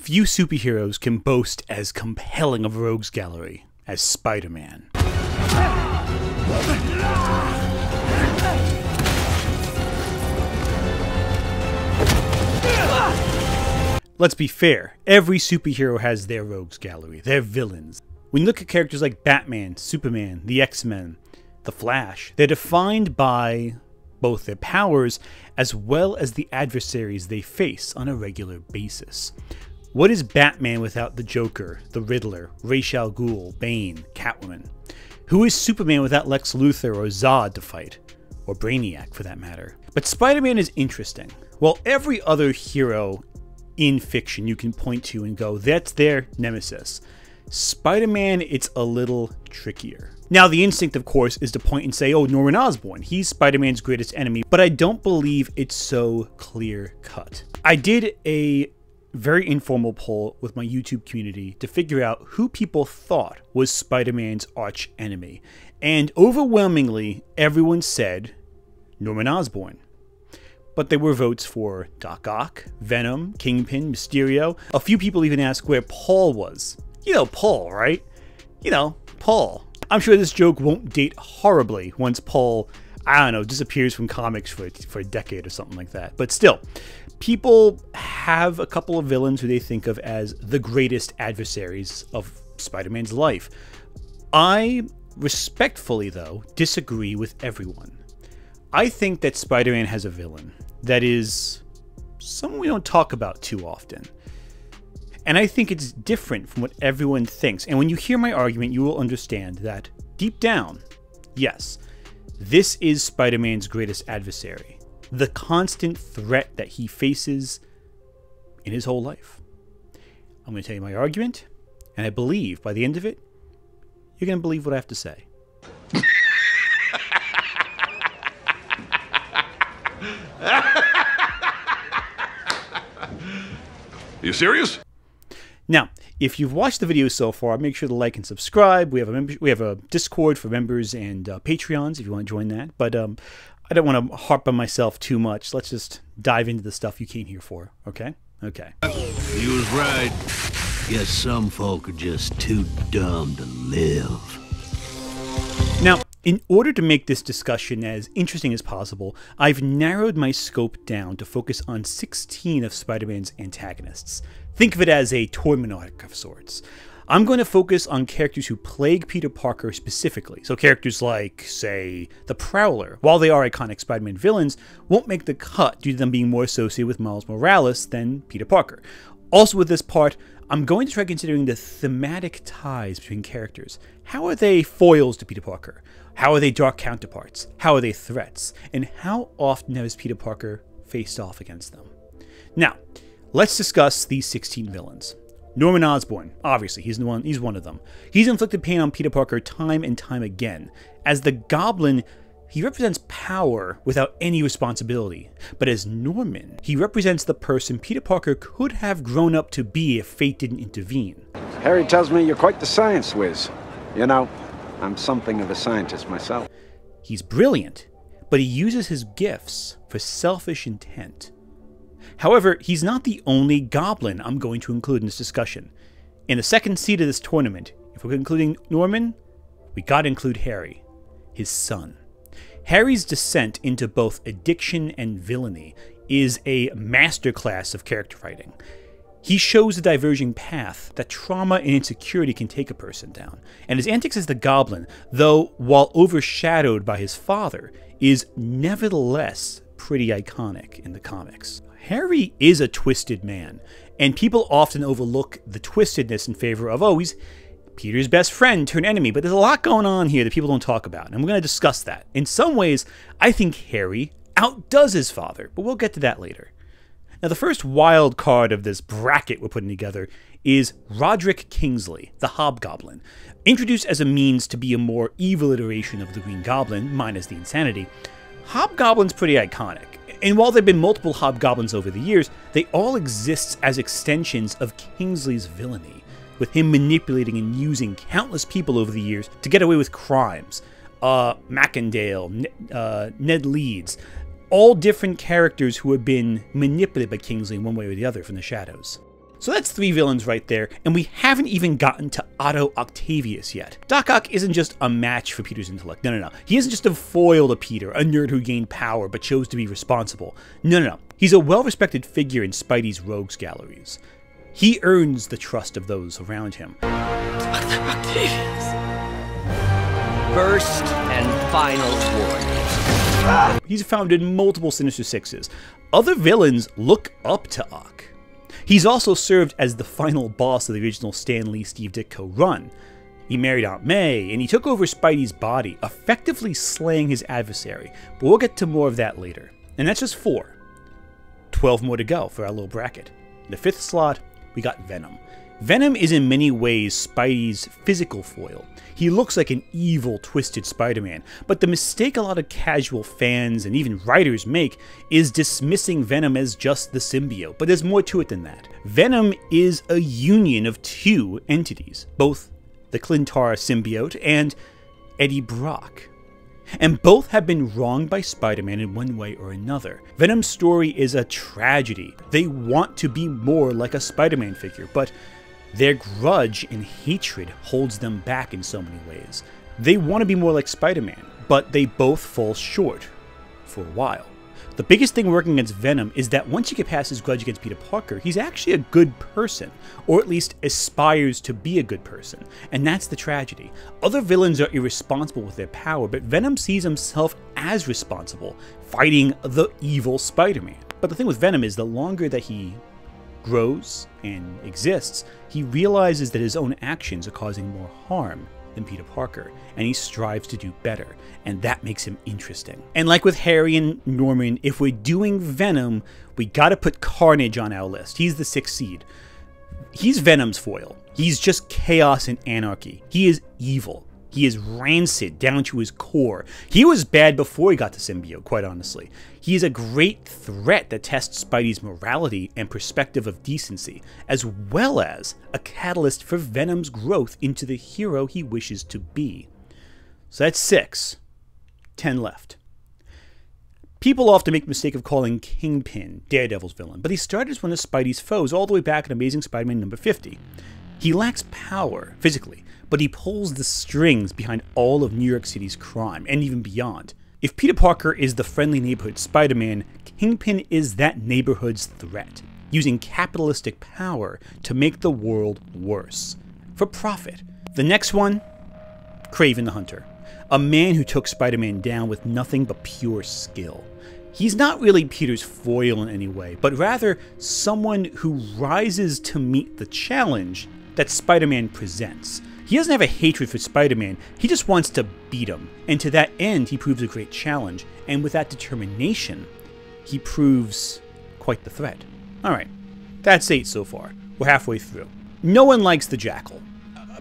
Few superheroes can boast as compelling of a rogues gallery as Spider-Man. Let's be fair, every superhero has their rogues gallery, their villains. When you look at characters like Batman, Superman, the X-Men, the Flash, they're defined by both their powers as well as the adversaries they face on a regular basis. What is Batman without the Joker, the Riddler, Ra's al Ghul, Bane, Catwoman? Who is Superman without Lex Luthor or Zod to fight? Or Brainiac for that matter. But Spider-Man is interesting. While every other hero in fiction you can point to and go, that's their nemesis, Spider-Man, it's a little trickier. Now, the instinct, of course, is to point and say, oh, Norman Osborn, he's Spider-Man's greatest enemy, but I don't believe it's so clear-cut. I did a very informal poll with my YouTube community to figure out who people thought was Spider-Man's arch enemy, and overwhelmingly, everyone said Norman Osborn. But there were votes for Doc Ock, Venom, Kingpin, Mysterio. A few people even asked where Paul was. You know Paul, right? You know, Paul. I'm sure this joke won't date horribly once Paul, I don't know, disappears from comics for a decade or something like that. But still, people have a couple of villains who they think of as the greatest adversaries of Spider-Man's life. I respectfully, though, disagree with everyone. I think that Spider-Man has a villain that is someone we don't talk about too often. And I think it's different from what everyone thinks. And when you hear my argument, you will understand that deep down, yes, this is Spider-Man's greatest adversary. The constant threat that he faces in his whole life. I'm going to tell you my argument, and I believe by the end of it, you're going to believe what I have to say. You serious? Now, if you've watched the video so far, make sure to like and subscribe. We have a Discord for members and Patreons if you want to join that. But I don't want to harp on myself too much. Let's just dive into the stuff you came here for. Okay? Okay. He was right. Guess some folk are just too dumb to live. Now, in order to make this discussion as interesting as possible, I've narrowed my scope down to focus on 16 of Spider-Man's antagonists. Think of it as a tournament arc of sorts. I'm going to focus on characters who plague Peter Parker specifically. So characters like, say, the Prowler, while they are iconic Spider-Man villains, won't make the cut due to them being more associated with Miles Morales than Peter Parker. Also with this part, I'm going to try considering the thematic ties between characters. How are they foils to Peter Parker? How are they dark counterparts? How are they threats? And how often has Peter Parker faced off against them? Now, let's discuss these 16 villains. Norman Osborn, obviously, he's one of them. He's inflicted pain on Peter Parker time and time again. As the Goblin, he represents power without any responsibility. But as Norman, he represents the person Peter Parker could have grown up to be if fate didn't intervene. Harry tells me you're quite the science whiz. You know, I'm something of a scientist myself. He's brilliant, but he uses his gifts for selfish intent. However, he's not the only Goblin I'm going to include in this discussion. In the second seed of this tournament, if we're including Norman, we gotta include Harry, his son. Harry's descent into both addiction and villainy is a masterclass of character writing. He shows a diverging path that trauma and insecurity can take a person down, and his antics as the Goblin, though while overshadowed by his father, is nevertheless pretty iconic in the comics. Harry is a twisted man, and people often overlook the twistedness in favor of, oh, he's Peter's best friend turned enemy, but there's a lot going on here that people don't talk about, and we're going to discuss that. In some ways, I think Harry outdoes his father, but we'll get to that later. Now, the first wild card of this bracket we're putting together is Roderick Kingsley, the Hobgoblin. Introduced as a means to be a more evil iteration of the Green Goblin, minus the insanity, Hobgoblin's pretty iconic. And while there have been multiple Hobgoblins over the years, they all exist as extensions of Kingsley's villainy, with him manipulating and using countless people over the years to get away with crimes. Macendale, Ned Leeds, all different characters who have been manipulated by Kingsley in one way or the other from the shadows. So that's 3 villains right there, and we haven't even gotten to Otto Octavius yet. Doc Ock isn't just a match for Peter's intellect. No. He isn't just a foil to Peter, a nerd who gained power but chose to be responsible. No. He's a well-respected figure in Spidey's rogues galleries. He earns the trust of those around him. Octavius. First and final warning. He's founded multiple Sinister Sixes. Other villains look up to Ock. He's also served as the final boss of the original Stan Lee Steve Ditko run. He married Aunt May, and he took over Spidey's body, effectively slaying his adversary. But we'll get to more of that later. And that's just 4. 12 more to go for our little bracket. In the 5th slot, we got Venom. Venom is in many ways Spidey's physical foil. He looks like an evil, twisted Spider-Man, but the mistake a lot of casual fans and even writers make is dismissing Venom as just the symbiote, but there's more to it than that. Venom is a union of 2 entities, both the Clintar symbiote and Eddie Brock. And both have been wronged by Spider-Man in one way or another. Venom's story is a tragedy. They want to be more like a Spider-Man figure, but their grudge and hatred holds them back in so many ways. They want to be more like Spider-Man, but they both fall short for a while. The biggest thing working against Venom is that once you get past his grudge against Peter Parker, he's actually a good person, or at least aspires to be a good person, and that's the tragedy. Other villains are irresponsible with their power, but Venom sees himself as responsible, fighting the evil Spider-Man. But the thing with Venom is the longer that he grows and exists, he realizes that his own actions are causing more harm than Peter Parker, and he strives to do better, and that makes him interesting. And like with Harry and Norman, if we're doing Venom, we gotta put Carnage on our list. He's the 6th seed. He's Venom's foil. He's just chaos and anarchy. He is evil. He is rancid down to his core. He was bad before he got the symbiote, quite honestly. He is a great threat that tests Spidey's morality and perspective of decency, as well as a catalyst for Venom's growth into the hero he wishes to be. So that's 6. 10 left. People often make the mistake of calling Kingpin Daredevil's villain, but he started as one of Spidey's foes all the way back in Amazing Spider-Man number 50. He lacks power, physically, but he pulls the strings behind all of New York City's crime, and even beyond. If Peter Parker is the friendly neighborhood Spider-Man, Kingpin is that neighborhood's threat, using capitalistic power to make the world worse, for profit. The next one, Kraven the Hunter, a man who took Spider-Man down with nothing but pure skill. He's not really Peter's foil in any way, but rather someone who rises to meet the challenge that Spider-Man presents. He doesn't have a hatred for Spider-Man, he just wants to beat him, and to that end he proves a great challenge, and with that determination, he proves quite the threat. Alright, that's 8 so far. We're halfway through. No one likes the Jackal.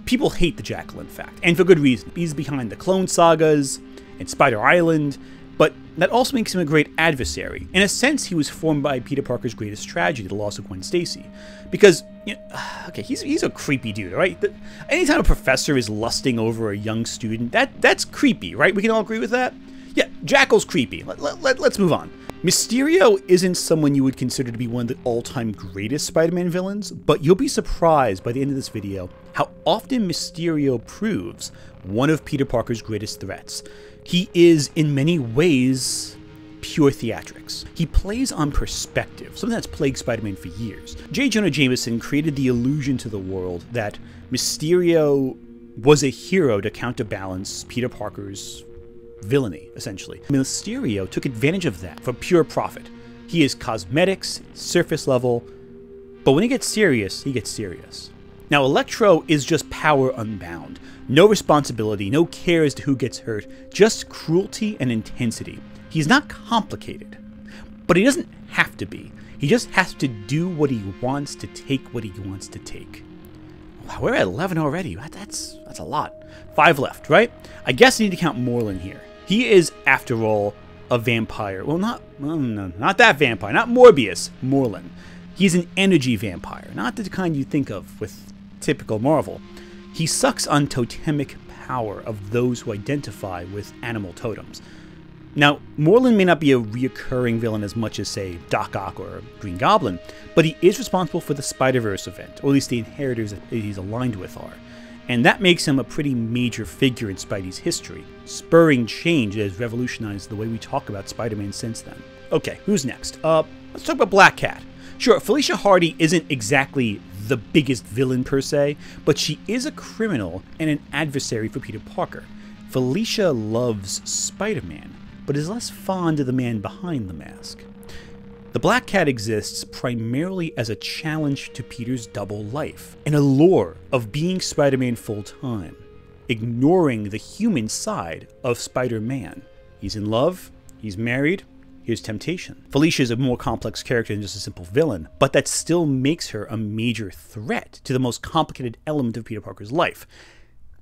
People hate the Jackal, in fact, and for good reason. He's behind the Clone Sagas and Spider Island, but that also makes him a great adversary. In a sense, he was formed by Peter Parker's greatest tragedy, the loss of Gwen Stacy. Because, you know, okay, he's a creepy dude, right? Anytime a professor is lusting over a young student, that's creepy, right? We can all agree with that? Yeah, Jackal's creepy. Let's move on. Mysterio isn't someone you would consider to be one of the all-time greatest Spider-Man villains, but you'll be surprised by the end of this video how often Mysterio proves one of Peter Parker's greatest threats. He is, in many ways, pure theatrics. He plays on perspective, something that's plagued Spider-Man for years. J. Jonah Jameson created the illusion to the world that Mysterio was a hero to counterbalance Peter Parker's villainy, essentially. Mysterio took advantage of that for pure profit. He is cosmetics, surface level, but when he gets serious, he gets serious. Now, Electro is just power unbound. No responsibility, no care as to who gets hurt, just cruelty and intensity. He's not complicated, but he doesn't have to be. He just has to do what he wants to take what he wants to take. Wow, we're at 11 already. That's a lot. 5 left, right? I guess I need to count Morlun here. He is, after all, a vampire. Well, not that vampire, not Morbius, Morlun. He's an energy vampire, not the kind you think of with typical Marvel. He sucks on totemic power of those who identify with animal totems. Now, Morlun may not be a reoccurring villain as much as, say, Doc Ock or Green Goblin, but he is responsible for the Spider-Verse event, or at least the inheritors that he's aligned with are. And that makes him a pretty major figure in Spidey's history, spurring change that has revolutionized the way we talk about Spider-Man since then. Okay, who's next? Let's talk about Black Cat. Sure, Felicia Hardy isn't exactly the biggest villain per se, but she is a criminal and an adversary for Peter Parker. Felicia loves Spider-Man, but is less fond of the man behind the mask. The Black Cat exists primarily as a challenge to Peter's double life, an allure of being Spider-Man full-time, ignoring the human side of Spider-Man. He's in love, he's married, here's temptation. Felicia is a more complex character than just a simple villain, but that still makes her a major threat to the most complicated element of Peter Parker's life,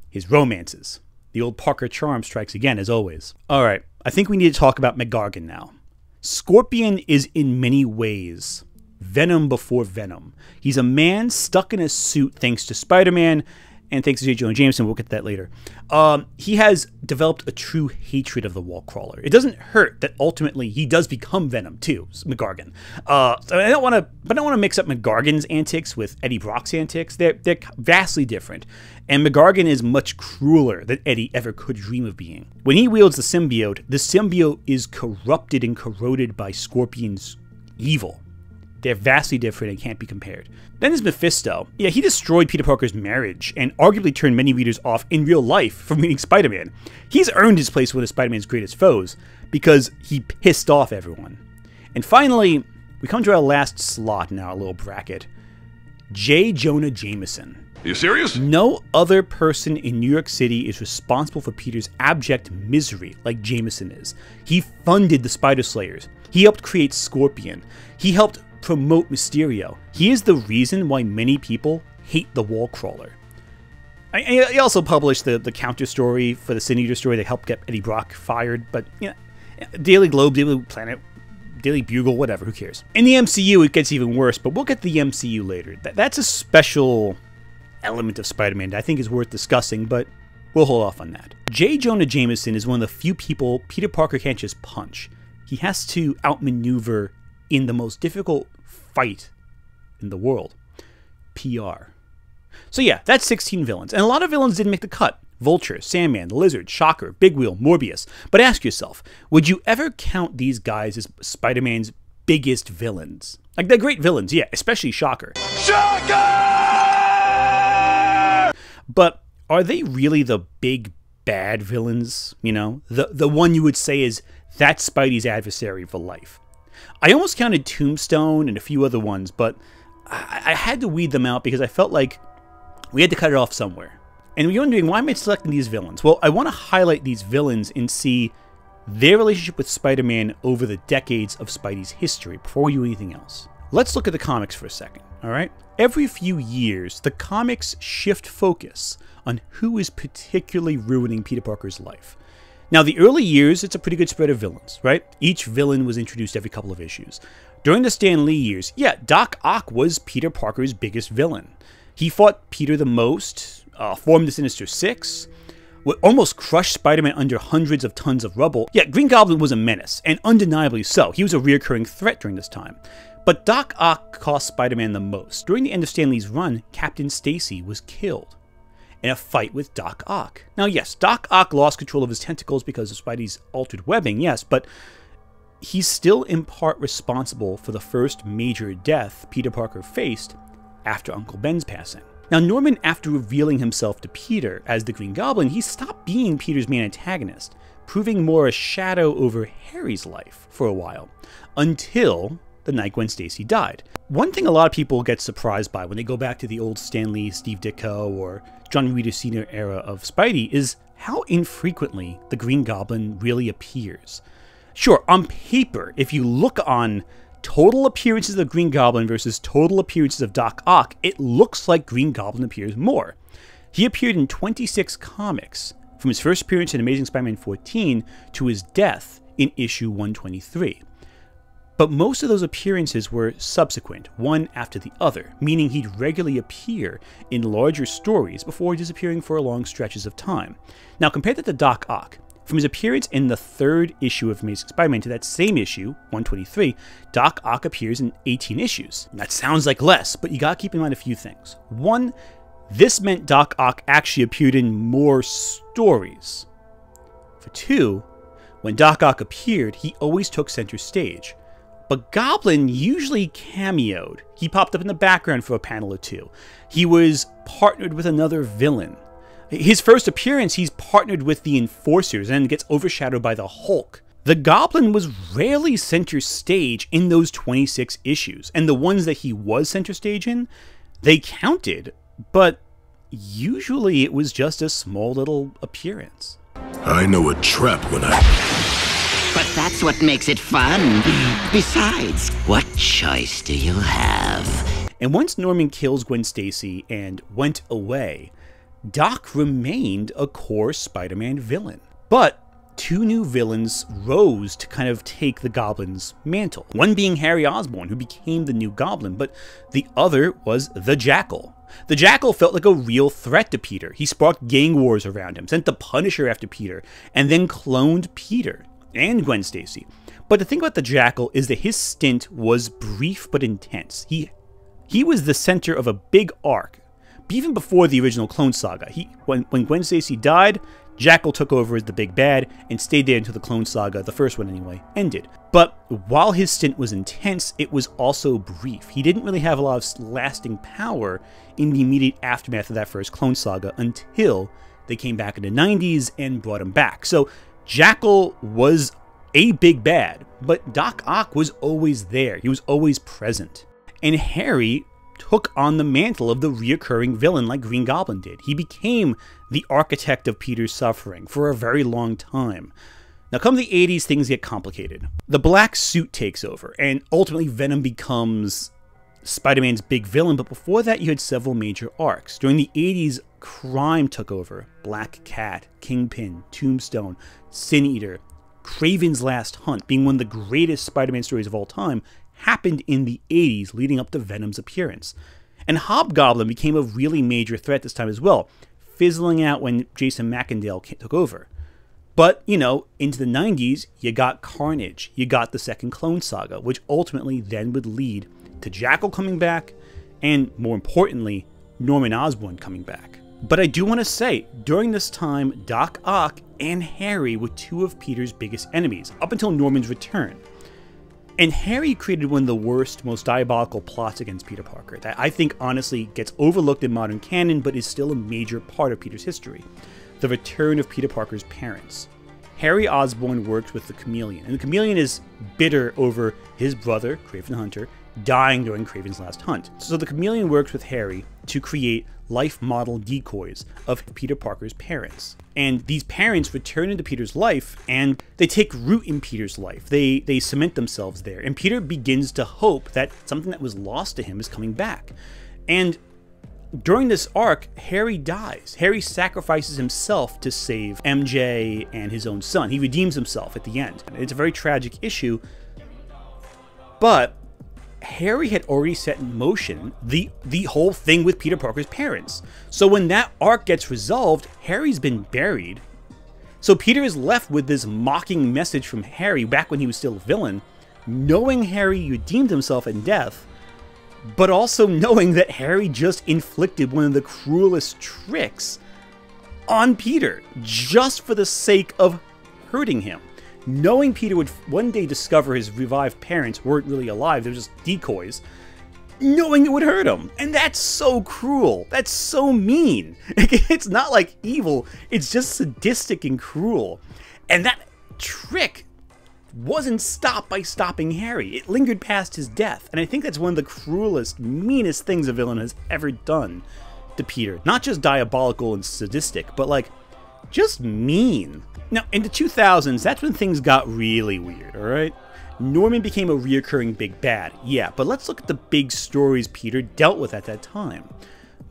his romances. The old Parker charm strikes again, as always. Alright, I think we need to talk about McGargan now. Scorpion is in many ways Venom before Venom. He's a man stuck in a suit thanks to Spider-Man, and thanks to J. Jonah Jameson, we'll get to that later. He has developed a true hatred of the Wallcrawler. It doesn't hurt that ultimately he does become Venom too, McGargan. So I don't want to mix up McGargan's antics with Eddie Brock's antics. They're vastly different, and McGargan is much crueler than Eddie ever could dream of being. When he wields the symbiote is corrupted and corroded by Scorpion's evil. They're vastly different and can't be compared. Then there's Mephisto. Yeah, he destroyed Peter Parker's marriage and arguably turned many readers off in real life from reading Spider-Man. He's earned his place with one of Spider-Man's greatest foes because he pissed off everyone. And finally, we come to our last slot in our little bracket. J. Jonah Jameson. Are you serious? No other person in New York City is responsible for Peter's abject misery like Jameson is. He funded the Spider Slayers. He helped create Scorpion. He helped promote Mysterio. He is the reason why many people hate the Wallcrawler. He also published the counter story for the Sin Eater story that helped get Eddie Brock fired, but you know, Daily Globe, Daily Planet, Daily Bugle, whatever, who cares? In the MCU, it gets even worse, but we'll get to the MCU later. That's a special element of Spider-Man that I think is worth discussing, but we'll hold off on that. J. Jonah Jameson is one of the few people Peter Parker can't just punch. He has to outmaneuver in the most difficult fight in the world, PR. So yeah, that's 16 villains, and a lot of villains didn't make the cut. Vulture, Sandman, the Lizard, Shocker, Big Wheel, Morbius. But ask yourself, would you ever count these guys as Spider-Man's biggest villains? Like, they're great villains, yeah, especially Shocker. Shocker! But are they really the big bad villains? You know, the one you would say is, that's Spidey's adversary for life. I almost counted Tombstone and a few other ones, but I had to weed them out because I felt like we had to cut it off somewhere. And you're wondering, why am I selecting these villains? Well, I want to highlight these villains and see their relationship with Spider-Man over the decades of Spidey's history before we do anything else. Let's look at the comics for a second, alright? Every few years, the comics shift focus on who is particularly ruining Peter Parker's life. Now, the early years, it's a pretty good spread of villains, right? Each villain was introduced every couple of issues. During the Stan Lee years, yeah, Doc Ock was Peter Parker's biggest villain. He fought Peter the most, formed the Sinister Six, almost crushed Spider-Man under hundreds of tons of rubble. Yeah, Green Goblin was a menace, and undeniably so. He was a recurring threat during this time. But Doc Ock cost Spider-Man the most. During the end of Stan Lee's run, Captain Stacy was killed in a fight with Doc Ock. Now, yes, Doc Ock lost control of his tentacles because of Spidey's altered webbing, yes, but he's still in part responsible for the first major death Peter Parker faced after Uncle Ben's passing. Now, Norman, after revealing himself to Peter as the Green Goblin, he stopped being Peter's main antagonist, proving more a shadow over Harry's life for a while, until the night when Stacy died. One thing a lot of people get surprised by when they go back to the old Stan Lee, Steve Ditko, or John Romita Sr. era of Spidey is how infrequently the Green Goblin really appears. Sure, on paper, if you look on total appearances of the Green Goblin versus total appearances of Doc Ock, it looks like Green Goblin appears more. He appeared in 26 comics, from his first appearance in Amazing Spider-Man 14 to his death in issue 123. But most of those appearances were subsequent, one after the other, meaning he'd regularly appear in larger stories before disappearing for long stretches of time. Now, compare that to Doc Ock. From his appearance in the 3rd issue of Amazing Spider-Man to that same issue, 123, Doc Ock appears in 18 issues. That sounds like less, but you gotta keep in mind a few things. 1, this meant Doc Ock actually appeared in more stories. For 2, when Doc Ock appeared, he always took center stage. But Goblin usually cameoed. He popped up in the background for a panel or 2. He was partnered with another villain. His first appearance, he's partnered with the Enforcers and gets overshadowed by the Hulk. The Goblin was rarely center stage in those 26 issues, and the ones that he was center stage in, they counted, but usually it was just a small little appearance. I know a trap when I... But that's what makes it fun. Besides, what choice do you have? And once Norman kills Gwen Stacy and went away, Doc remained a core Spider-Man villain. But 2 new villains rose to kind of take the Goblin's mantle. One being Harry Osborn, who became the new Goblin, but the other was the Jackal. The Jackal felt like a real threat to Peter. He sparked gang wars around him, sent the Punisher after Peter, and then cloned Peter and Gwen Stacy. But the thing about the Jackal is that his stint was brief but intense. He was the center of a big arc. Even before the original Clone Saga, when Gwen Stacy died, Jackal took over as the big bad and stayed there until the Clone Saga, the first one anyway, ended. But while his stint was intense, it was also brief. He didn't really have a lot of lasting power in the immediate aftermath of that first Clone Saga until they came back in the 90s and brought him back. So Jackal was a big bad, but Doc Ock was always there. He was always present. And Harry took on the mantle of the reoccurring villain like Green Goblin did. He became the architect of Peter's suffering for a very long time. Now come the 80s, things get complicated. The black suit takes over, and ultimately Venom becomes Spider-Man's big villain, but before that you had several major arcs. During the 80s, crime took over. Black Cat, Kingpin, Tombstone, Sin Eater, Kraven's Last Hunt, being one of the greatest Spider-Man stories of all time, happened in the 80s leading up to Venom's appearance. And Hobgoblin became a really major threat this time as well, fizzling out when Jason McIndale took over. But, you know, into the 90s, you got Carnage, you got the second Clone Saga, which ultimately then would lead to Jackal coming back, and more importantly, Norman Osborn coming back. But I do want to say, during this time, Doc Ock and Harry were 2 of Peter's biggest enemies, up until Norman's return. And Harry created one of the worst, most diabolical plots against Peter Parker that I think honestly gets overlooked in modern canon, but is still a major part of Peter's history. The return of Peter Parker's parents. Harry Osborn works with the Chameleon, and the Chameleon is bitter over his brother, Kraven the Hunter, dying during Kraven's Last Hunt. So the Chameleon works with Harry to create life model decoys of Peter Parker's parents. And these parents return into Peter's life, and they take root in Peter's life. They cement themselves there. And Peter begins to hope that something that was lost to him is coming back. And during this arc, Harry dies. Harry sacrifices himself to save MJ and his own son. He redeems himself at the end. It's a very tragic issue, but Harry had already set in motion the whole thing with Peter Parker's parents. So when that arc gets resolved, Harry's been buried. So Peter is left with this mocking message from Harry back when he was still a villain, knowing Harry redeemed himself in death, but also knowing that Harry just inflicted one of the cruelest tricks on Peter, just for the sake of hurting him. Knowing Peter would one day discover his revived parents weren't really alive, they were just decoys, knowing it would hurt him. And that's so cruel. That's so mean. It's not like evil, it's just sadistic and cruel. And that trick wasn't stopped by stopping Harry. It lingered past his death. And I think that's one of the cruelest, meanest things a villain has ever done to Peter. Not just diabolical and sadistic, but like, just mean. Now, in the 2000s, that's when things got really weird, alright? Norman became a reoccurring big bad, yeah, but let's look at the big stories Peter dealt with at that time.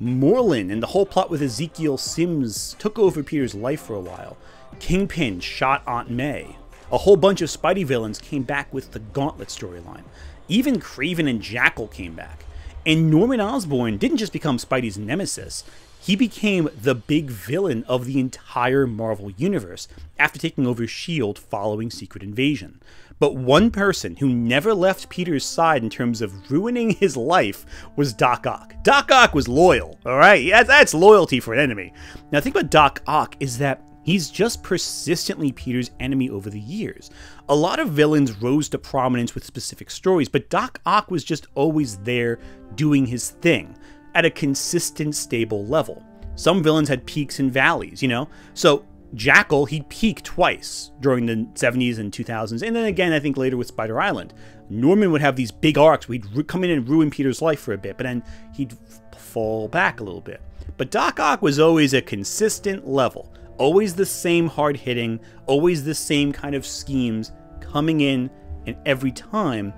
Morlun and the whole plot with Ezekiel Sims took over Peter's life for a while. Kingpin shot Aunt May. A whole bunch of Spidey villains came back with the Gauntlet storyline. Even Kraven and Jackal came back. And Norman Osborn didn't just become Spidey's nemesis, he became the big villain of the entire Marvel Universe after taking over S.H.I.E.L.D. following Secret Invasion. But one person who never left Peter's side in terms of ruining his life was Doc Ock. Doc Ock was loyal, alright? Yeah, that's loyalty for an enemy. Now the thing about Doc Ock is that he's just persistently Peter's enemy over the years. A lot of villains rose to prominence with specific stories, but Doc Ock was just always there doing his thing at a consistent, stable level. Some villains had peaks and valleys, you know? So Jackal, he'd peak twice during the 70s and 2000s, and then again, I think later with Spider Island. Norman would have these big arcs where he'd come in and ruin Peter's life for a bit, but then he'd fall back a little bit. But Doc Ock was always a consistent level. Always the same hard-hitting, always the same kind of schemes coming in, and every time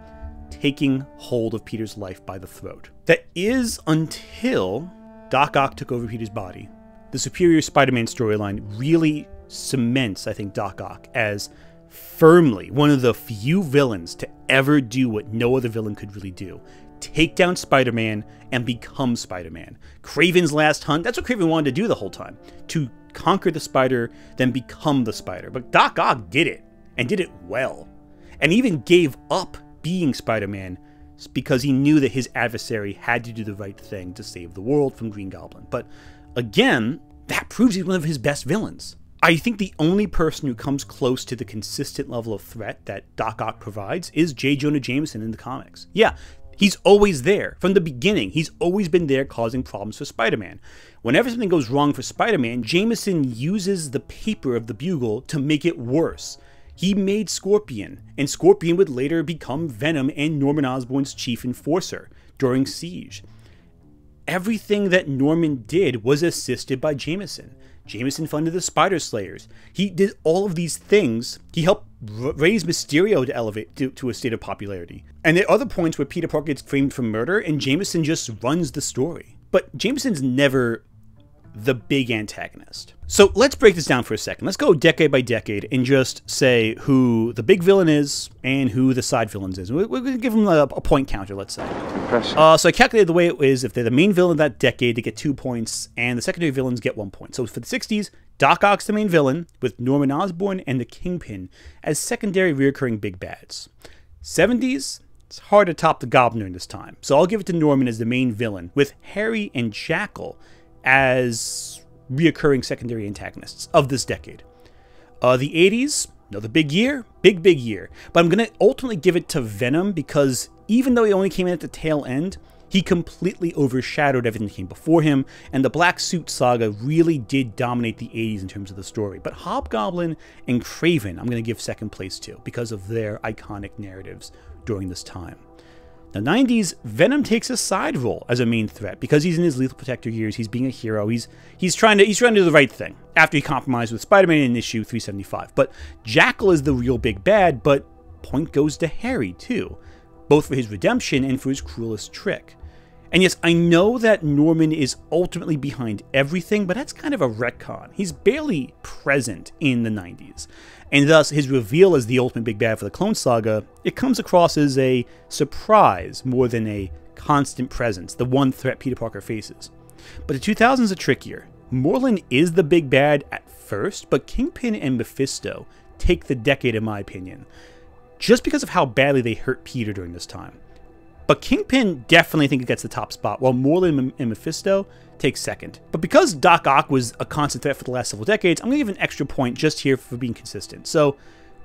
taking hold of Peter's life by the throat. That is until Doc Ock took over Peter's body. The Superior Spider-Man storyline really cements, I think, Doc Ock as firmly one of the few villains to ever do what no other villain could really do. Take down Spider-Man and become Spider-Man. Kraven's last hunt, that's what Kraven wanted to do the whole time. To conquer the spider, then become the spider. But Doc Ock did it, and did it well. And even gave up being Spider-Man because he knew that his adversary had to do the right thing to save the world from Green Goblin. But again, that proves he's one of his best villains. I think the only person who comes close to the consistent level of threat that Doc Ock provides is J. Jonah Jameson in the comics. Yeah, he's always there. From the beginning, he's always been there causing problems for Spider-Man. Whenever something goes wrong for Spider-Man, Jameson uses the paper of the Bugle to make it worse. He made Scorpion, and Scorpion would later become Venom and Norman Osborn's chief enforcer during Siege. Everything that Norman did was assisted by Jameson. Jameson funded the Spider Slayers. He did all of these things. He helped raise Mysterio to elevate to a state of popularity. And there are other points where Peter Parker gets framed for murder, and Jameson just runs the story. But Jameson's never the big antagonist. So let's break this down for a second. Let's go decade by decade and just say who the big villain is and who the side villains is. We're going to give them a point counter, let's say. So I calculated the way it is, if they're the main villain of that decade, they get 2 points, and the secondary villains get 1 point. So for the 60s, Doc Ock's the main villain, with Norman Osborn and the Kingpin as secondary reoccurring big bads. 70s, it's hard to top the Goblin during this time, so I'll give it to Norman as the main villain, with Harry and Jackal as reoccurring secondary antagonists of this decade. The 80s, another big year, big year. But I'm going to ultimately give it to Venom because even though he only came in at the tail end, he completely overshadowed everything that came before him, and the Black Suit saga really did dominate the 80s in terms of the story. But Hobgoblin and Kraven I'm going to give second place to because of their iconic narratives during this time. The 90s, Venom takes a side role as a main threat because he's in his Lethal Protector years. He's being a hero. He's trying to do the right thing after he compromised with Spider-Man in issue 375. But Jackal is the real big bad. But point goes to Harry too, both for his redemption and for his cruelest trick. And yes, I know that Norman is ultimately behind everything, but that's kind of a retcon. He's barely present in the 90s. And thus, his reveal as the ultimate big bad for the Clone Saga, it comes across as a surprise more than a constant presence, the one threat Peter Parker faces. But the 2000s are trickier. Morlun is the big bad at first, but Kingpin and Mephisto take the decade in my opinion, just because of how badly they hurt Peter during this time. But Kingpin definitely think it gets the top spot, while Morlun and Mephisto take second. But because Doc Ock was a constant threat for the last several decades, I'm going to give an extra point just here for being consistent. So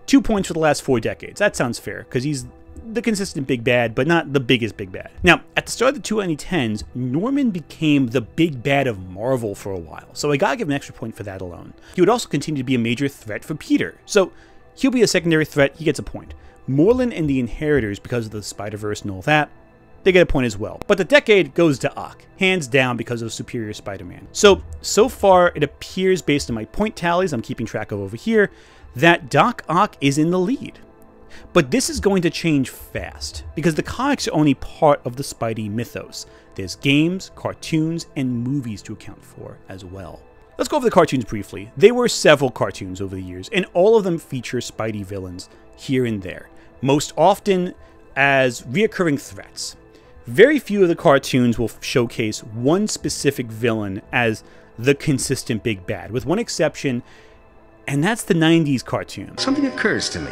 2 points for the last 4 decades. That sounds fair, because he's the consistent big bad, but not the biggest big bad. Now, at the start of the 2010s, Norman became the big bad of Marvel for a while, so I gotta give an extra point for that alone. He would also continue to be a major threat for Peter, so he'll be a secondary threat, he gets a point. Morlun and the Inheritors, because of the Spider-Verse and all that, they get a point as well. But the decade goes to Ock, hands down because of Superior Spider-Man. So far, it appears based on my point tallies I'm keeping track of over here, that Doc Ock is in the lead. But this is going to change fast, because the comics are only part of the Spidey mythos. There's games, cartoons, and movies to account for as well. Let's go over the cartoons briefly. There were several cartoons over the years, and all of them feature Spidey villains here and there, most often as reoccurring threats. Very few of the cartoons will showcase one specific villain as the consistent big bad, with one exception, and that's the 90s cartoon. Something occurs to me.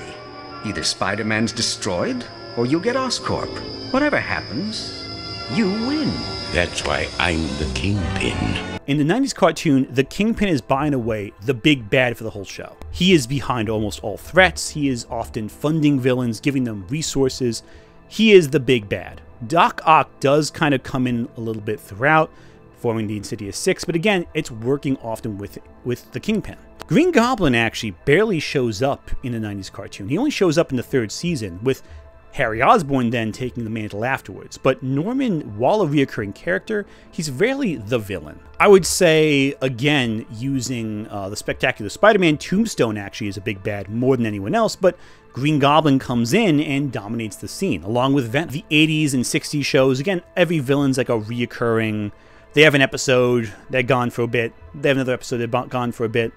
Either Spider-Man's destroyed, or you'll get Oscorp. Whatever happens, you win. That's why I'm the Kingpin. In the 90s cartoon, the Kingpin is by and away the big bad for the whole show. He is behind almost all threats, he is often funding villains, giving them resources. He is the big bad. Doc Ock does kind of come in a little bit throughout, forming the Insidious Six, but again, it's working often with the Kingpin. Green Goblin actually barely shows up in the 90s cartoon. He only shows up in the 3rd season, with Harry Osborn then taking the mantle afterwards. But Norman, while a reoccurring character, he's rarely the villain. I would say, again, using the Spectacular Spider-Man, Tombstone actually is a big bad more than anyone else, but Green Goblin comes in and dominates the scene, along with Venom. The 80s and 60s shows, again, every villain's like a reoccurring. They have an episode, they're gone for a bit. They have another episode, they're gone for a bit.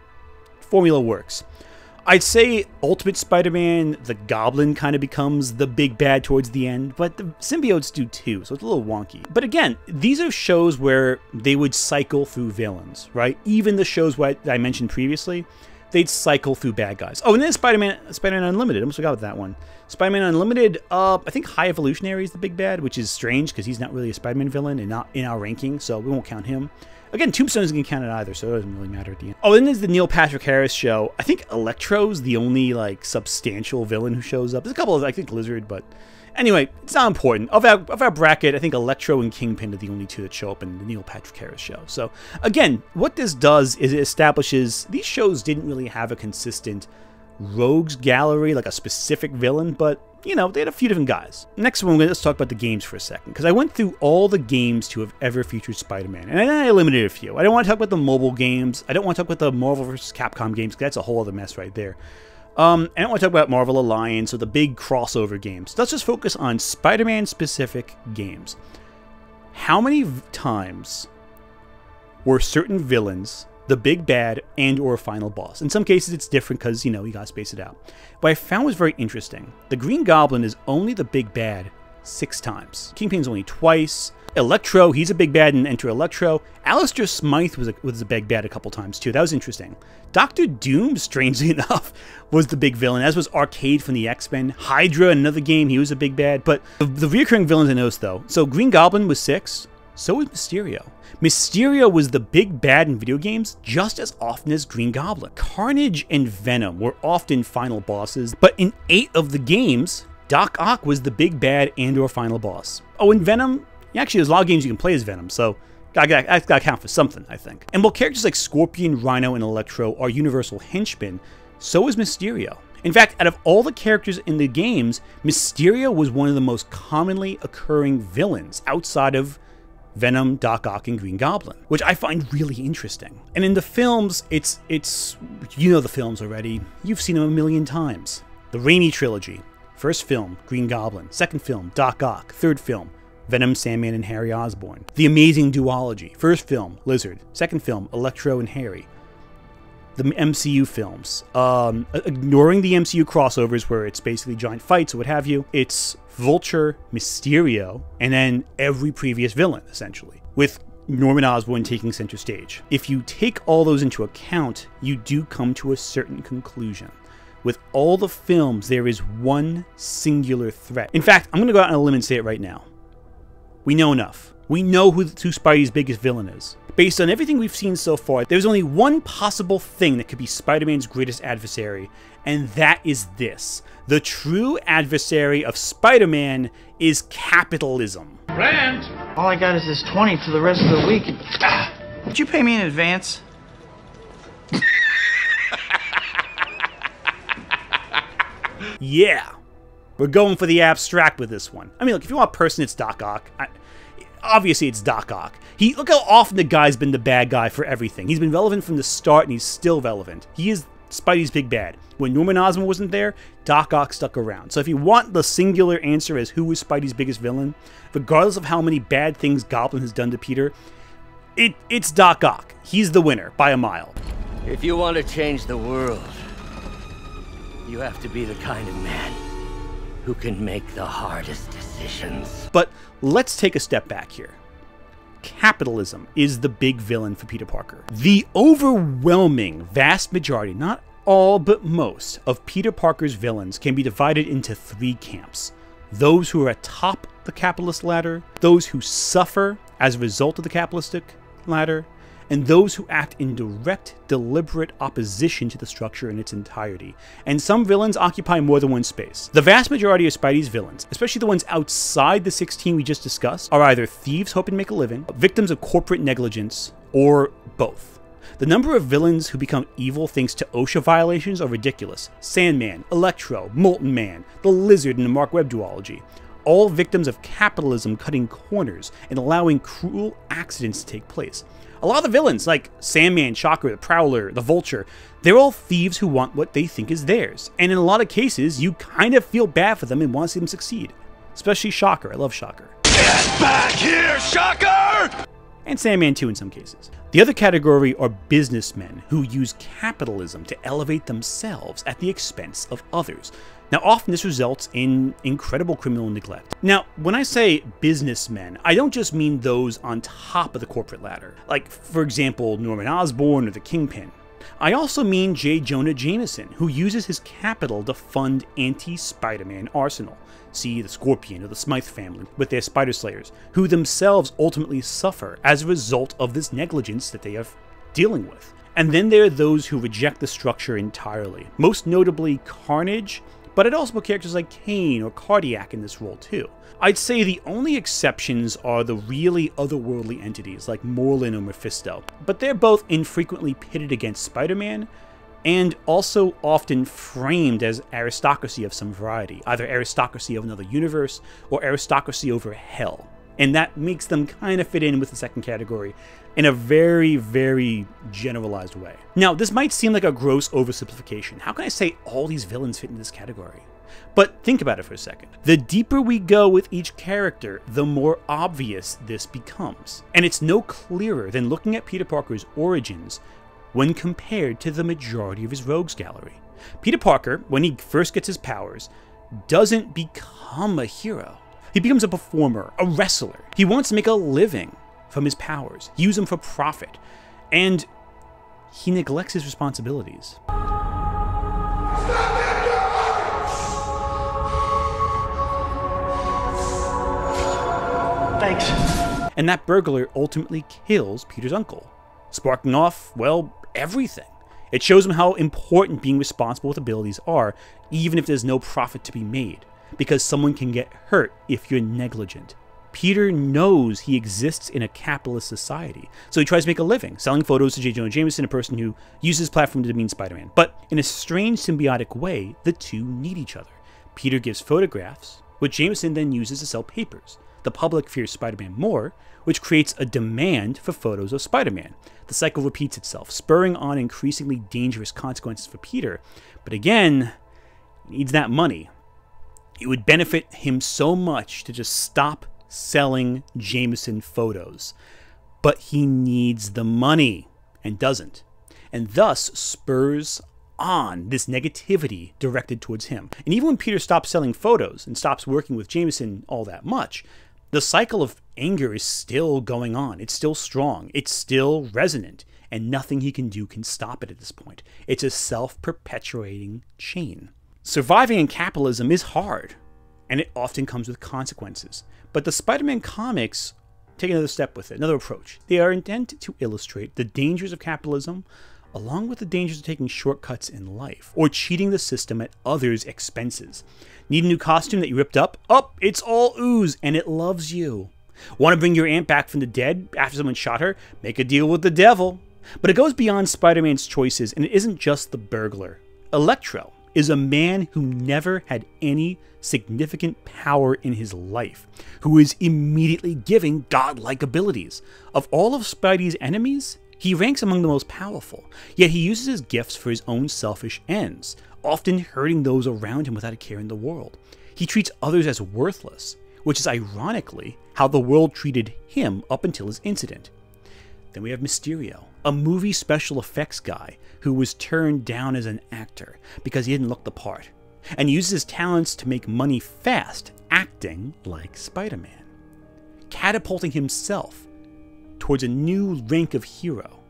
Formula works. I'd say Ultimate Spider-Man, the Goblin kind of becomes the big bad towards the end, but the symbiotes do too, so it's a little wonky. But again, these are shows where they would cycle through villains, right? Even the shows that I mentioned previously, they'd cycle through bad guys. Oh, and then Spider-Man Unlimited. I almost forgot about that one. Spider-Man Unlimited, I think High Evolutionary is the big bad, which is strange because he's not really a Spider-Man villain and not in our ranking, so we won't count him. Again, Tombstone isn't going to count it either, so it doesn't really matter at the end. Oh, then there's the Neil Patrick Harris show. I think Electro's the only, like, substantial villain who shows up. There's a couple of, I think, Lizard, but anyway, it's not important. Of our bracket, I think Electro and Kingpin are the only two that show up in the Neil Patrick Harris show. So, again, what this does is it establishes these shows didn't really have a consistent rogues gallery, like a specific villain, but you know, they had a few different guys. Next one, let's talk about the games for a second, because I went through all the games to have ever featured Spider-Man, and then I eliminated a few. I don't want to talk about the mobile games. I don't want to talk about the Marvel vs. Capcom games, because that's a whole other mess right there. I don't want to talk about Marvel Alliance or the big crossover games. Let's just focus on Spider-Man specific games. How many times were certain villains the big bad and or final boss? In some cases it's different because, you know, you gotta space it out. What I found was very interesting. The Green Goblin is only the big bad 6 times. Kingpin's only twice. Electro, he's a big bad in Enter Electro. Alistair Smythe was a big bad a couple times too. That was interesting. Doctor Doom, strangely enough, was the big villain, as was Arcade from the X-Men. Hydra, another game, he was a big bad. But the recurring villains I noticed though. So Green Goblin was 6. So was Mysterio. Mysterio was the big bad in video games just as often as Green Goblin. Carnage and Venom were often final bosses, but in 8 of the games, Doc Ock was the big bad and or final boss. Oh, and Venom, actually there's a lot of games you can play as Venom, so that's gotta count for something, I think. And while characters like Scorpion, Rhino, and Electro are universal henchmen, so is Mysterio. In fact, out of all the characters in the games, Mysterio was one of the most commonly occurring villains outside of Venom, Doc Ock, and Green Goblin, which I find really interesting. And in the films, it's you know the films already. You've seen them a million times. The Raimi trilogy. First film, Green Goblin. Second film, Doc Ock. Third film, Venom, Sandman, and Harry Osborn. The Amazing Duology. First film, Lizard. Second film, Electro and Harry. The MCU films. Ignoring the MCU crossovers where it's basically giant fights or what have you, it's Vulture, Mysterio, and then every previous villain, essentially, with Norman Osborn taking center stage. If you take all those into account, you do come to a certain conclusion. With all the films, there is one singular threat. In fact, I'm going to go out on a limb and say it right now. We know enough. We know who Spidey's biggest villain is. Based on everything we've seen so far, there's only one possible thing that could be Spider-Man's greatest adversary, and that is this. The true adversary of Spider-Man is capitalism. Rand! All I got is this 20 for the rest of the week. Would you pay me in advance? Yeah. We're going for the abstract with this one. I mean, look, if you want a person, it's Doc Ock. Obviously, it's Doc Ock. Look how often the guy's been the bad guy for everything. He's been relevant from the start, and he's still relevant. He is Spidey's big bad. When Norman Osborn wasn't there, Doc Ock stuck around. So if you want the singular answer as who is Spidey's biggest villain, regardless of how many bad things Goblin has done to Peter, it's Doc Ock. He's the winner by a mile. If you want to change the world, you have to be the kind of man who can make the hardest decisions. But let's take a step back here. Capitalism is the big villain for Peter Parker. The overwhelming vast majority, not all but most, of Peter Parker's villains can be divided into three camps. Those who are atop the capitalist ladder, those who suffer as a result of the capitalistic ladder, and those who act in direct, deliberate opposition to the structure in its entirety. And some villains occupy more than one space. The vast majority of Spidey's villains, especially the ones outside the 16 we just discussed, are either thieves hoping to make a living, victims of corporate negligence, or both. The number of villains who become evil thanks to OSHA violations are ridiculous. Sandman, Electro, Molten Man, the Lizard in the Mark Webb duology. All victims of capitalism cutting corners and allowing cruel accidents to take place. A lot of the villains, like Sandman, Shocker, the Prowler, the Vulture, they're all thieves who want what they think is theirs. And in a lot of cases, you kind of feel bad for them and want to see them succeed. Especially Shocker. I love Shocker. Get back here, Shocker! And Sandman too in some cases. The other category are businessmen who use capitalism to elevate themselves at the expense of others. Now, often this results in incredible criminal neglect. Now, when I say businessmen, I don't just mean those on top of the corporate ladder, like, for example, Norman Osborn or the Kingpin. I also mean J. Jonah Jameson, who uses his capital to fund anti-Spider-Man arsenal. See the Scorpion or the Smythe family with their Spider Slayers, who themselves ultimately suffer as a result of this negligence that they are dealing with. And then there are those who reject the structure entirely, most notably Carnage, but I'd also put characters like Kane or Cardiac in this role too. I'd say the only exceptions are the really otherworldly entities like Morlun or Mephisto, but they're both infrequently pitted against Spider-Man, and also often framed as aristocracy of some variety, either aristocracy of another universe or aristocracy over hell. And that makes them kind of fit in with the second category in a very, very generalized way. Now, this might seem like a gross oversimplification. How can I say all these villains fit in this category? But think about it for a second. The deeper we go with each character, the more obvious this becomes. And it's no clearer than looking at Peter Parker's origins when compared to the majority of his rogues gallery. Peter Parker, when he first gets his powers, doesn't become a hero. He becomes a performer, a wrestler. He wants to make a living from his powers, use them for profit, and he neglects his responsibilities. Thanks. And that burglar ultimately kills Peter's uncle, sparking off, well, everything. It shows him how important being responsible with abilities are, even if there's no profit to be made, because someone can get hurt if you're negligent. Peter knows he exists in a capitalist society, so he tries to make a living, selling photos to J. Jonah Jameson, a person who uses his platform to demean Spider-Man. But in a strange symbiotic way, the two need each other. Peter gives photographs, which Jameson then uses to sell papers. The public fears Spider-Man more, which creates a demand for photos of Spider-Man. The cycle repeats itself, spurring on increasingly dangerous consequences for Peter. But again, he needs that money. It would benefit him so much to just stop selling Jameson photos. But he needs the money, and doesn't. And thus spurs on this negativity directed towards him. And even when Peter stops selling photos and stops working with Jameson all that much, the cycle of anger is still going on. It's still strong. It's still resonant. And nothing he can do can stop it at this point. It's a self-perpetuating chain. Surviving in capitalism is hard, and it often comes with consequences. But the Spider-Man comics take another step with it, another approach. They are intended to illustrate the dangers of capitalism, along with the dangers of taking shortcuts in life, or cheating the system at others' expenses. Need a new costume that you ripped up? Oh, it's all ooze, and it loves you. Want to bring your aunt back from the dead after someone shot her? Make a deal with the devil. But it goes beyond Spider-Man's choices, and it isn't just the burglar. Electro is a man who never had any significant power in his life, who is immediately giving godlike abilities. Of all of Spidey's enemies, he ranks among the most powerful, yet he uses his gifts for his own selfish ends, often hurting those around him without a care in the world. He treats others as worthless, which is ironically how the world treated him up until his incident. Then we have Mysterio, a movie special effects guy who was turned down as an actor because he didn't look the part. and uses his talents to make money fast, acting like Spider-Man, catapulting himself towards a new rank of hero.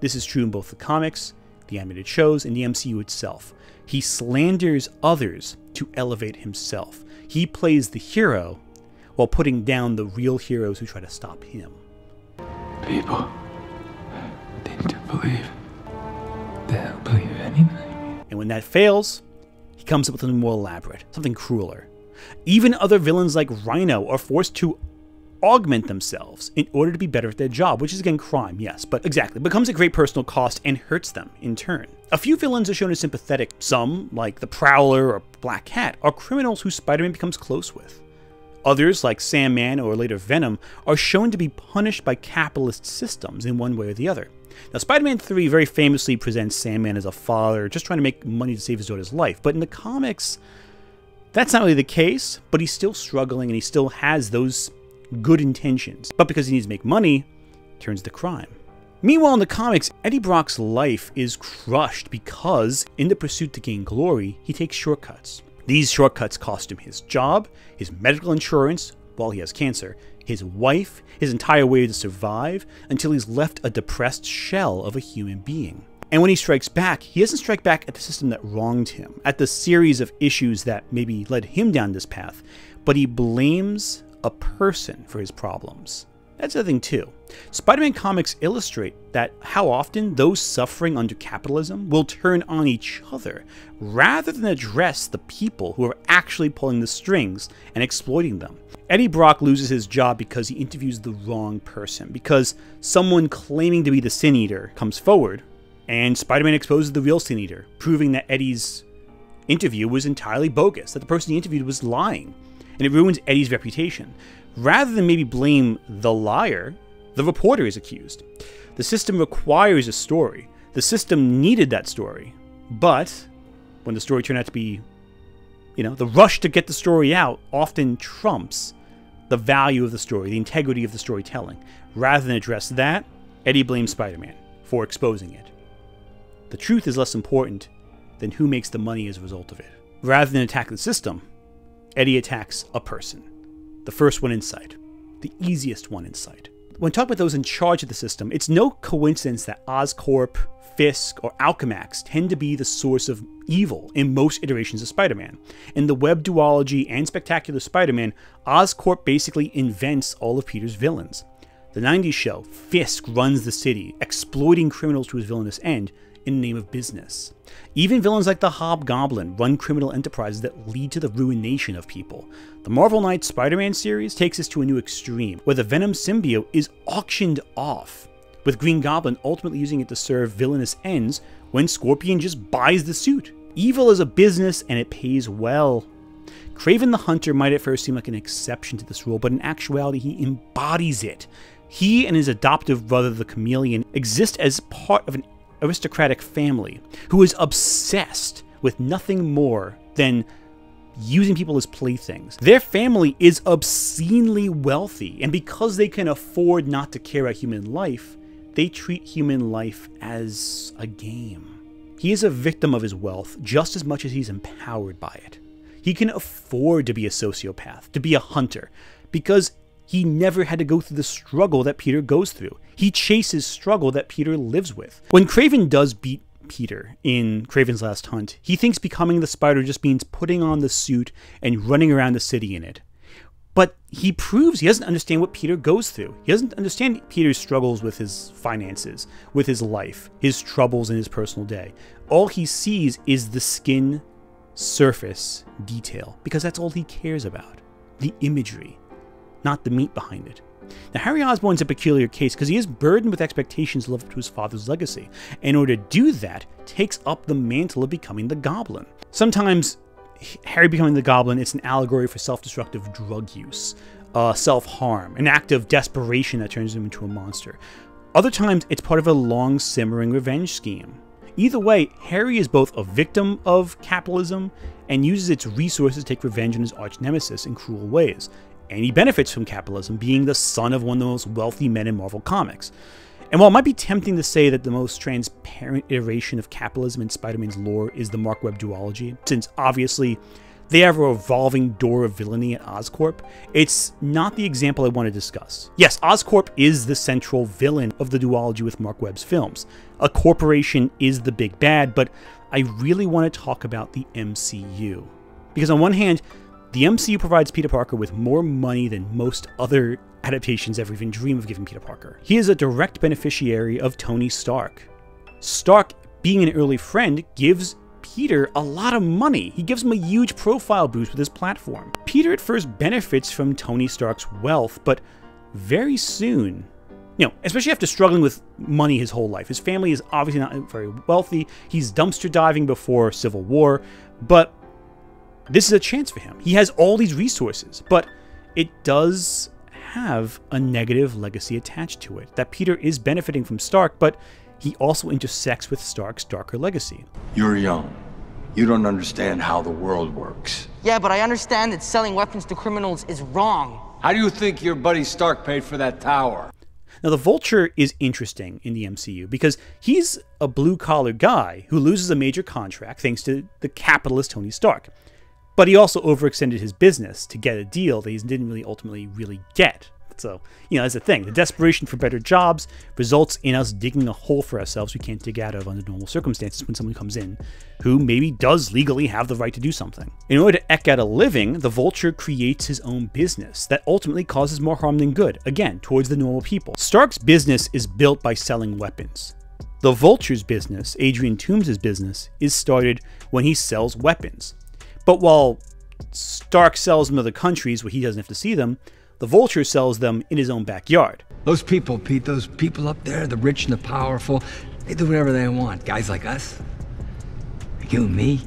This is true in both the comics, the animated shows, and the MCU itself. He slanders others to elevate himself. He plays the hero while putting down the real heroes who try to stop him. People tend to believe they'll believe anything. And when that fails, he comes up with something more elaborate, something crueler. Even other villains like Rhino are forced to augment themselves in order to be better at their job, which is again crime, yes, but exactly, becomes a great personal cost and hurts them in turn. A few villains are shown as sympathetic. Some, like the Prowler or Black Cat, are criminals who Spider-Man becomes close with. Others, like Sandman or later Venom, are shown to be punished by capitalist systems in one way or the other. Now, Spider-Man 3 very famously presents Sandman as a father just trying to make money to save his daughter's life, but in the comics, that's not really the case, but he's still struggling and he still has those good intentions, but because he needs to make money, turns to crime. Meanwhile, in the comics, Eddie Brock's life is crushed because, in the pursuit to gain glory, he takes shortcuts. These shortcuts cost him his job, his medical insurance while he has cancer, his wife, his entire way to survive, until he's left a depressed shell of a human being. And when he strikes back, he doesn't strike back at the system that wronged him, at the series of issues that maybe led him down this path, but he blames a person for his problems. That's the thing too. Spider-Man comics illustrate that how often those suffering under capitalism will turn on each other rather than address the people who are actually pulling the strings and exploiting them. Eddie Brock loses his job because he interviews the wrong person, because someone claiming to be the Sin Eater comes forward and Spider-Man exposes the real Sin Eater, proving that Eddie's interview was entirely bogus, that the person he interviewed was lying. And it ruins Eddie's reputation. Rather than maybe blame the liar, the reporter is accused. The system requires a story. The system needed that story. But when the story turned out to be, the rush to get the story out often trumps the value of the story, the integrity of the storytelling. Rather than address that, Eddie blames Spider-Man for exposing it. The truth is less important than who makes the money as a result of it. Rather than attack the system, Eddie attacks a person. The first one in sight. The easiest one in sight. When talking about those in charge of the system, it's no coincidence that Oscorp, Fisk, or Alchemax tend to be the source of evil in most iterations of Spider-Man. In the Web Duology and Spectacular Spider-Man, Oscorp basically invents all of Peter's villains. The 90s show, Fisk runs the city, exploiting criminals to his villainous end in the name of business. Even villains like the Hobgoblin run criminal enterprises that lead to the ruination of people. The Marvel Knights Spider-Man series takes us to a new extreme, where the Venom symbiote is auctioned off, with Green Goblin ultimately using it to serve villainous ends when Scorpion just buys the suit. Evil is a business and it pays well. Kraven the Hunter might at first seem like an exception to this rule, but in actuality he embodies it. He and his adoptive brother the Chameleon exist as part of an aristocratic family who is obsessed with nothing more than using people as playthings. Their family is obscenely wealthy, and because they can afford not to care about human life, they treat human life as a game. He is a victim of his wealth just as much as he's empowered by it. He can afford to be a sociopath, to be a hunter, because he never had to go through the struggle that Peter goes through. He chases struggle that Peter lives with. When Kraven does beat Peter in Kraven's Last Hunt, he thinks becoming the Spider just means putting on the suit and running around the city in it. But he proves he doesn't understand what Peter goes through. He doesn't understand Peter's struggles with his finances, with his life, his troubles in his personal day. All he sees is the skin surface detail, because that's all he cares about. The imagery, not the meat behind it. Now, Harry Osborn's a peculiar case because he is burdened with expectations to live up to his father's legacy, and in order to do that, takes up the mantle of becoming the Goblin. Sometimes, Harry becoming the Goblin, it's an allegory for self-destructive drug use, self-harm, an act of desperation that turns him into a monster. Other times, it's part of a long-simmering revenge scheme. Either way, Harry is both a victim of capitalism and uses its resources to take revenge on his arch-nemesis in cruel ways. And he benefits from capitalism, being the son of one of the most wealthy men in Marvel Comics. And while it might be tempting to say that the most transparent iteration of capitalism in Spider-Man's lore is the Mark Webb duology, since obviously they have a revolving door of villainy at Oscorp, it's not the example I want to discuss. Yes, Oscorp is the central villain of the duology with Mark Webb's films. A corporation is the big bad, but I really want to talk about the MCU. Because on one hand, the MCU provides Peter Parker with more money than most other adaptations ever even dream of giving Peter Parker. He is a direct beneficiary of Tony Stark. Stark, being an early friend, gives Peter a lot of money. He gives him a huge profile boost with his platform. Peter at first benefits from Tony Stark's wealth, but very soon, especially after struggling with money his whole life. His family is obviously not very wealthy. He's dumpster diving before Civil War, but this is a chance for him. He has all these resources, but it does have a negative legacy attached to it. That Peter is benefiting from Stark, but he also intersects with Stark's darker legacy. You're young. You don't understand how the world works. Yeah, but I understand that selling weapons to criminals is wrong. How do you think your buddy Stark paid for that tower? Now, the Vulture is interesting in the MCU because he's a blue-collar guy who loses a major contract thanks to the capitalist Tony Stark. But he also overextended his business to get a deal that he didn't ultimately get. So, that's the thing. The desperation for better jobs results in us digging a hole for ourselves we can't dig out of under normal circumstances when someone comes in who maybe does legally have the right to do something. In order to eke out a living, the Vulture creates his own business that ultimately causes more harm than good, again, towards the normal people. Stark's business is built by selling weapons. The Vulture's business, Adrian Toomes' business, is started when he sells weapons. But while Stark sells them to other countries where he doesn't have to see them, the Vulture sells them in his own backyard. Those people, Pete, those people up there, the rich and the powerful, they do whatever they want. Guys like us, like you and me,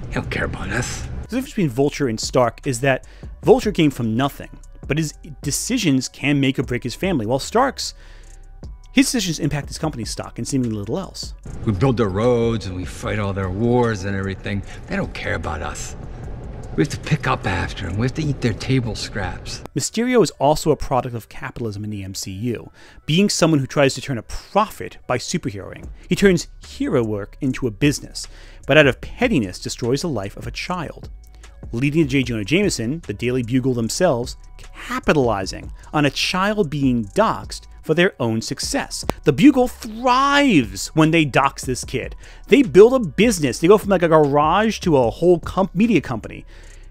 they don't care about us. The difference between Vulture and Stark is that Vulture came from nothing, but his decisions can make or break his family, while Stark's, his decisions impact his company's stock and seemingly little else. We build their roads and we fight all their wars and everything. They don't care about us. We have to pick up after them. We have to eat their table scraps. Mysterio is also a product of capitalism in the MCU, being someone who tries to turn a profit by superheroing. He turns hero work into a business, but out of pettiness destroys the life of a child, leading to J. Jonah Jameson, the Daily Bugle themselves, capitalizing on a child being doxxed for their own success. The Bugle thrives when they dox this kid. They build a business. They go from like a garage to a whole media company.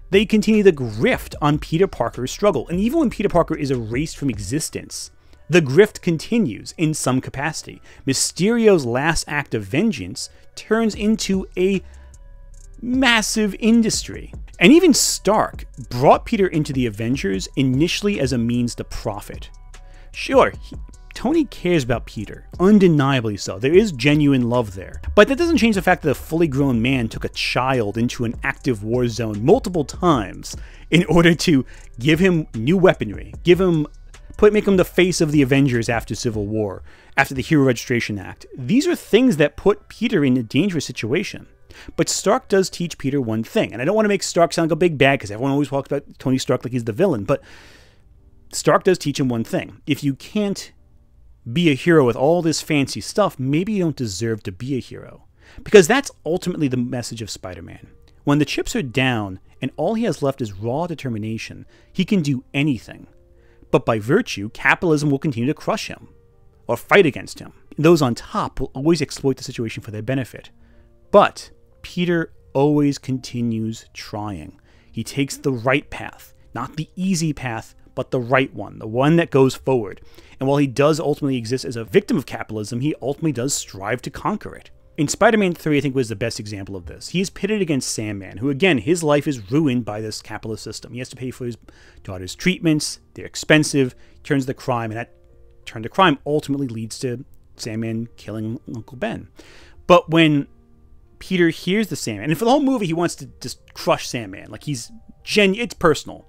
They continue the grift on Peter Parker's struggle. And even when Peter Parker is erased from existence, the grift continues in some capacity. Mysterio's last act of vengeance turns into a massive industry. And even Stark brought Peter into the Avengers initially as a means to profit. Sure, Tony cares about Peter, undeniably so. There is genuine love there. But that doesn't change the fact that a fully grown man took a child into an active war zone multiple times in order to give him new weaponry, make him the face of the Avengers after Civil War, after the Hero Registration Act. These are things that put Peter in a dangerous situation. But Stark does teach Peter one thing, and I don't want to make Stark sound like a big bad because everyone always talks about Tony Stark like he's the villain, but Stark does teach him one thing. If you can't be a hero with all this fancy stuff, maybe you don't deserve to be a hero. Because that's ultimately the message of Spider-Man. When the chips are down and all he has left is raw determination, he can do anything. But by virtue, capitalism will continue to crush him or fight against him. Those on top will always exploit the situation for their benefit. But Peter always continues trying. He takes the right path, not the easy path, but the right one, the one that goes forward. And while he does ultimately exist as a victim of capitalism, he ultimately does strive to conquer it. In Spider-Man 3, I think, was the best example of this. He is pitted against Sandman, who, again, his life is ruined by this capitalist system. He has to pay for his daughter's treatments, they're expensive, he turns to crime, and that turn to crime ultimately leads to Sandman killing Uncle Ben. But when Peter hears the Sandman, and for the whole movie he wants to just crush Sandman, like it's personal.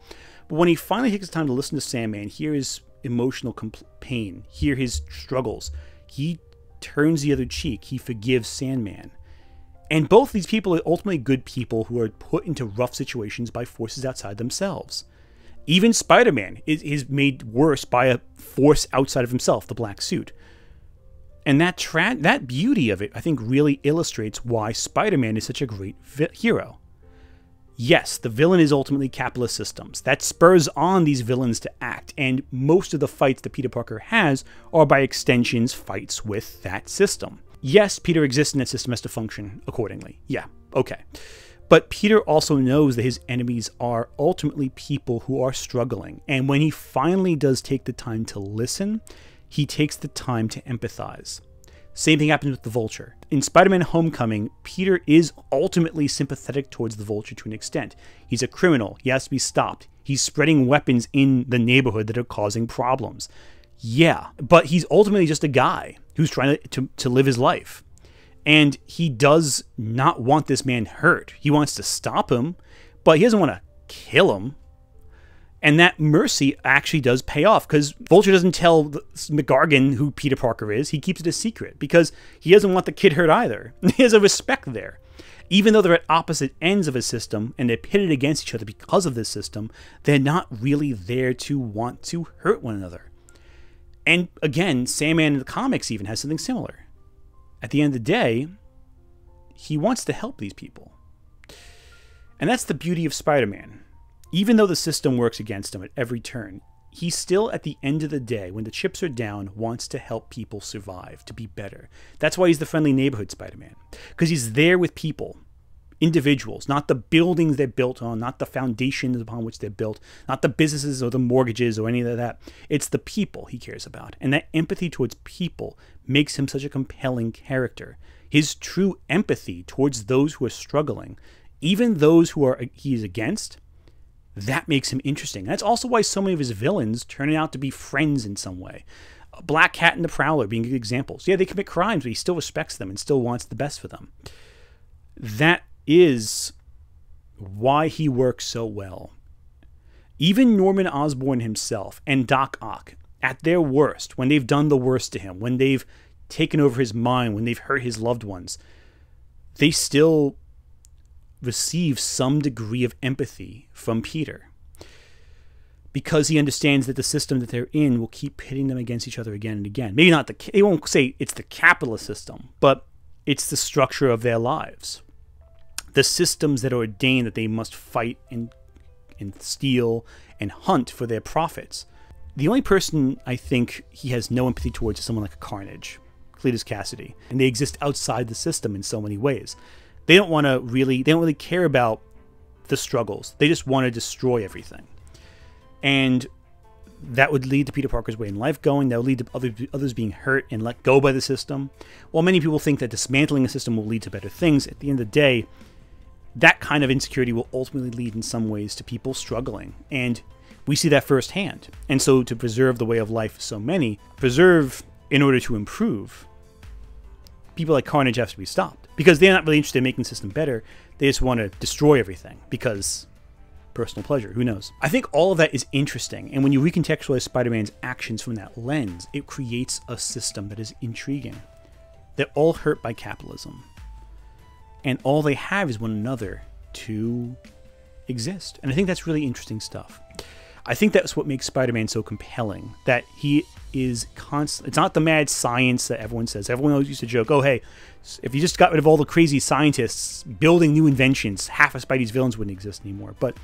But when he finally takes the time to listen to Sandman, hear his emotional pain, hear his struggles, he turns the other cheek. He forgives Sandman. And both these people are ultimately good people who are put into rough situations by forces outside themselves. Even Spider-Man is made worse by a force outside of himself, the black suit. And that beauty of it, I think, really illustrates why Spider-Man is such a great hero. Yes, the villain is ultimately capitalist systems. That spurs on these villains to act, and most of the fights that Peter Parker has are by extensions fights with that system. Yes, Peter exists in that system, has to function accordingly. Yeah, okay. But Peter also knows that his enemies are ultimately people who are struggling, and when he finally does take the time to listen, he takes the time to empathize. Same thing happens with the Vulture. In Spider-Man Homecoming, Peter is ultimately sympathetic towards the Vulture to an extent. He's a criminal. He has to be stopped. He's spreading weapons in the neighborhood that are causing problems. Yeah, but he's ultimately just a guy who's trying to live his life. And he does not want this man hurt. He wants to stop him, but he doesn't want to kill him. And that mercy actually does pay off, because Vulture doesn't tell McGargan who Peter Parker is. He keeps it a secret because he doesn't want the kid hurt either. He has a respect there. Even though they're at opposite ends of a system and they're pitted against each other because of this system, they're not really there to want to hurt one another. And again, Sandman in the comics even has something similar. At the end of the day, he wants to help these people. And that's the beauty of Spider-Man. Even though the system works against him at every turn, he still, at the end of the day, when the chips are down, wants to help people survive, to be better. That's why he's the friendly neighborhood Spider-Man. Because he's there with people, individuals, not the buildings they're built on, not the foundations upon which they're built, not the businesses or the mortgages or any of that. It's the people he cares about. And that empathy towards people makes him such a compelling character. His true empathy towards those who are struggling, even those who he's against, that makes him interesting. That's also why so many of his villains turn out to be friends in some way. Black Cat and the Prowler being good examples. Yeah, they commit crimes, but he still respects them and still wants the best for them. That is why he works so well. Even Norman Osborn himself and Doc Ock, at their worst, when they've done the worst to him, when they've taken over his mind, when they've hurt his loved ones, they still receive some degree of empathy from Peter, because he understands that the system that they're in will keep pitting them against each other again and again. Maybe not they won't say it's the capitalist system, but it's the structure of their lives. The systems that are ordained that they must fight and steal and hunt for their profits. The only person I think he has no empathy towards is someone like a Carnage, Cletus Cassidy, and they exist outside the system in so many ways. They don't really care about the struggles. They just want to destroy everything. And that would lead to Peter Parker's way in life going. That would lead to others being hurt and let go by the system. While many people think that dismantling a system will lead to better things, at the end of the day, that kind of insecurity will ultimately lead in some ways to people struggling. And we see that firsthand. And so to preserve the way of life of so many, preserve in order to improve, people like Carnage have to be stopped. Because they're not really interested in making the system better. They just want to destroy everything. Because personal pleasure, who knows? I think all of that is interesting. And when you recontextualize Spider-Man's actions from that lens, it creates a system that is intriguing. They're all hurt by capitalism. And all they have is one another to exist. And I think that's really interesting stuff. I think that's what makes Spider-Man so compelling. That he is constant. It's not the mad science that everyone says. Everyone always used to joke, oh, hey, if you just got rid of all the crazy scientists building new inventions, half of Spidey's villains wouldn't exist anymore. But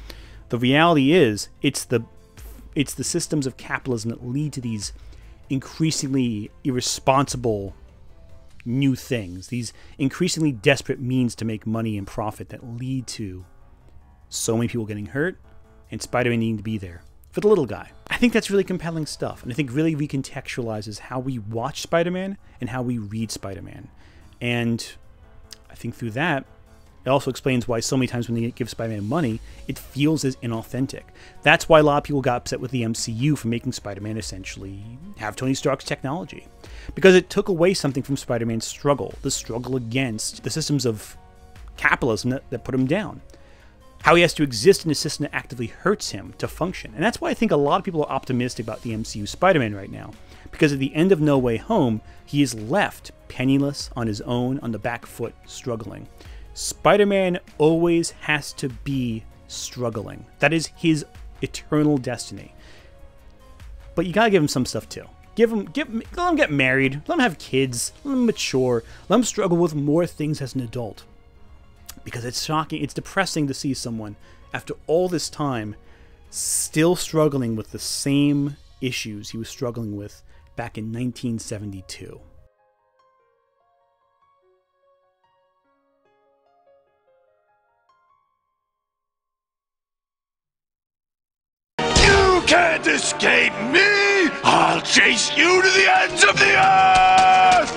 the reality is, it's the systems of capitalism that lead to these increasingly irresponsible new things, these increasingly desperate means to make money and profit that lead to so many people getting hurt and Spider-Man needing to be there for the little guy. I think that's really compelling stuff, and I think really recontextualizes how we watch Spider-Man and how we read Spider-Man. And I think through that, it also explains why so many times when they give Spider-Man money, it feels as inauthentic. That's why a lot of people got upset with the MCU for making Spider-Man essentially have Tony Stark's technology. Because it took away something from Spider-Man's struggle, the struggle against the systems of capitalism that put him down. How he has to exist in a system that actively hurts him to function. And that's why I think a lot of people are optimistic about the MCU Spider-Man right now. Because at the end of No Way Home, he is left penniless, on his own, on the back foot, struggling. Spider-Man always has to be struggling. That is his eternal destiny. But you gotta give him some stuff too. Let him get married, let him have kids, let him mature, let him struggle with more things as an adult. Because it's shocking, it's depressing to see someone, after all this time, still struggling with the same issues he was struggling with back in 1972. You can't escape me! I'll chase you to the ends of the earth!